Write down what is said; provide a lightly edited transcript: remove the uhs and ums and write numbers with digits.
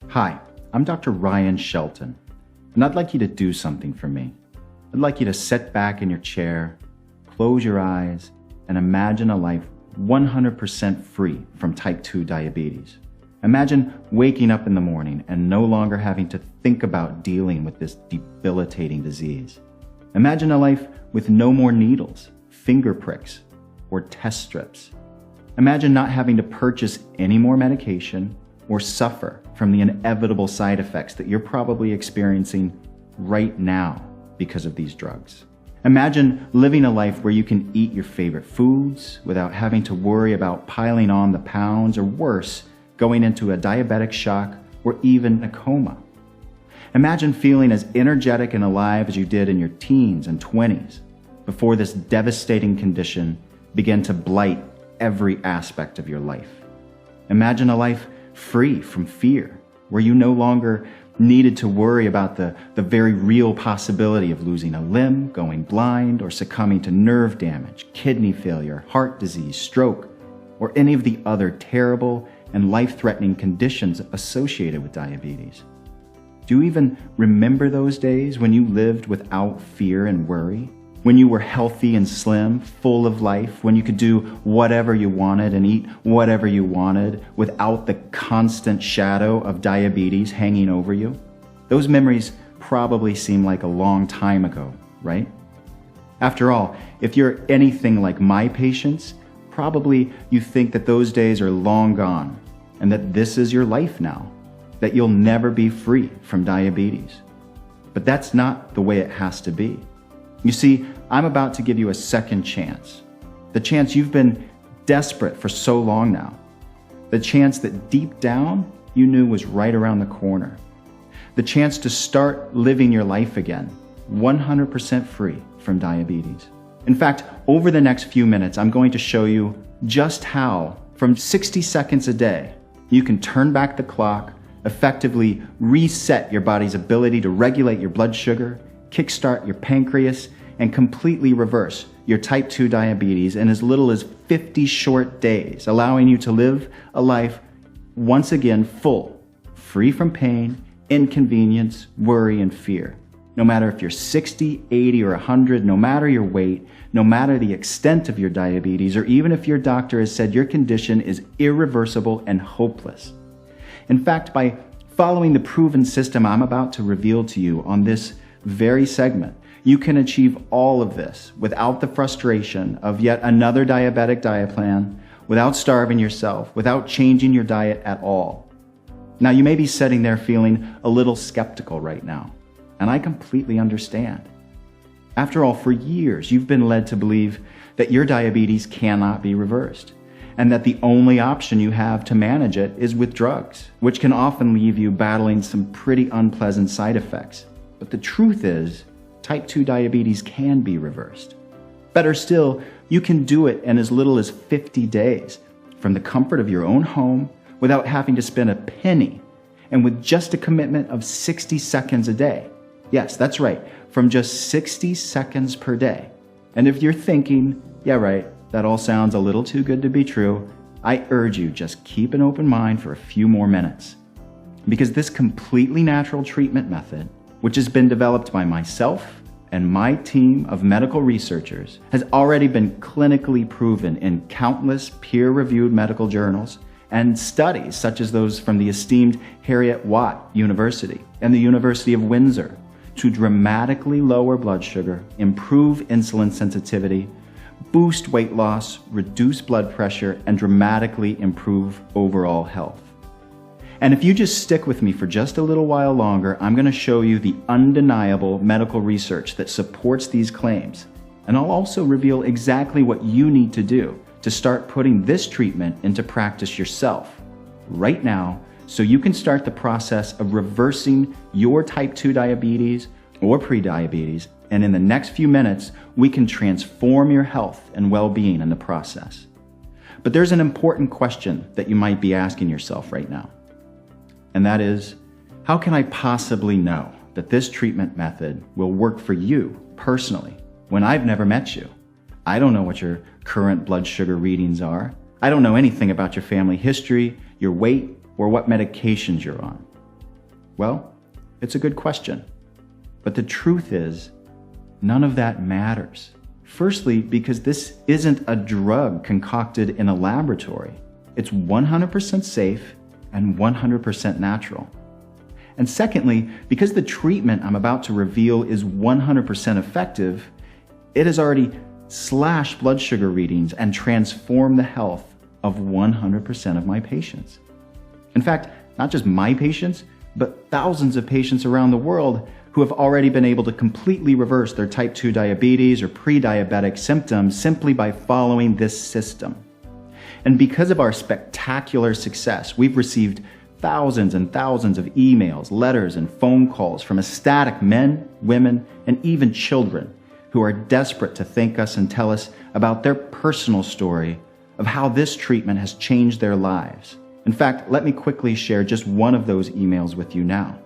Hi, I'm Dr. Ryan Shelton, and I'd like you to do something for me. I'd like you to sit back in your chair, close your eyes, and imagine a life 100% free from type 2 diabetes. Imagine waking up in the morning and no longer having to think about dealing with this debilitating disease. Imagine a life with no more needles, finger pricks, or test strips. Imagine not having to purchase any more medication or suffer from the inevitable side effects that you're probably experiencing right now because of these drugs. Imagine living a life where you can eat your favorite foods without having to worry about piling on the pounds, or worse, going into a diabetic shock or even a coma. Imagine feeling as energetic and alive as you did in your teens and 20s before this devastating condition began to blight every aspect of your life. Imagine a life free from fear, where you no longer needed to worry about the very real possibility of losing a limb, going blind, or succumbing to nerve damage, kidney failure, heart disease, stroke, or any of the other terrible and life-threatening conditions associated with diabetes. Do you even remember those days when you lived without fear and worry? When you were healthy and slim, full of life, when you could do whatever you wanted and eat whatever you wanted without the constant shadow of diabetes hanging over you? Those memories probably seem like a long time ago, right? After all, if you're anything like my patients, probably you think that those days are long gone and that this is your life now, that you'll never be free from diabetes. But that's not the way it has to be. You see, I'm about to give you a second chance. The chance you've been desperate for so long now. The chance that deep down you knew was right around the corner. The chance to start living your life again, 100% free from diabetes. In fact, over the next few minutes, I'm going to show you just how, from 60 seconds a day, you can turn back the clock, effectively reset your body's ability to regulate your blood sugar, kickstart your pancreas, and completely reverse your type 2 diabetes in as little as 50 short days, allowing you to live a life once again full, free from pain, inconvenience, worry, and fear. No matter if you're 60, 80, or 100, no matter your weight, no matter the extent of your diabetes, or even if your doctor has said your condition is irreversible and hopeless. In fact, by following the proven system I'm about to reveal to you on this very segment, you can achieve all of this without the frustration of yet another diabetic diet plan, without starving yourself, without changing your diet at all. Now, you may be sitting there feeling a little skeptical right now, and I completely understand. After all, for years, you've been led to believe that your diabetes cannot be reversed, and that the only option you have to manage it is with drugs, which can often leave you battling some pretty unpleasant side effects. But the truth is, type 2 diabetes can be reversed. Better still, you can do it in as little as 50 days, from the comfort of your own home, without having to spend a penny, and with just a commitment of 60 seconds a day. Yes, that's right, from just 60 seconds per day. And if you're thinking, yeah, right, that all sounds a little too good to be true, I urge you, just keep an open mind for a few more minutes. Because this completely natural treatment method, which has been developed by myself and my team of medical researchers, has already been clinically proven in countless peer-reviewed medical journals and studies such as those from the esteemed Heriot-Watt University and the University of Windsor to dramatically lower blood sugar, improve insulin sensitivity, boost weight loss, reduce blood pressure, and dramatically improve overall health. And if you just stick with me for just a little while longer, I'm going to show you the undeniable medical research that supports these claims. And I'll also reveal exactly what you need to do to start putting this treatment into practice yourself right now, so you can start the process of reversing your type 2 diabetes or prediabetes. And in the next few minutes, we can transform your health and well-being in the process. But there's an important question that you might be asking yourself right now. And that is, how can I possibly know that this treatment method will work for you personally when I've never met you? I don't know what your current blood sugar readings are. I don't know anything about your family history, your weight, or what medications you're on. Well, it's a good question. But the truth is, none of that matters. Firstly, because this isn't a drug concocted in a laboratory. It's 100% safe and 100% natural. And secondly, because the treatment I'm about to reveal is 100% effective, it has already slashed blood sugar readings and transformed the health of 100% of my patients. In fact, not just my patients, but thousands of patients around the world who have already been able to completely reverse their type 2 diabetes or pre-diabetic symptoms simply by following this system. And because of our spectacular success, we've received thousands and thousands of emails, letters, and phone calls from ecstatic men, women, and even children who are desperate to thank us and tell us about their personal story of how this treatment has changed their lives. In fact, let me quickly share just one of those emails with you now.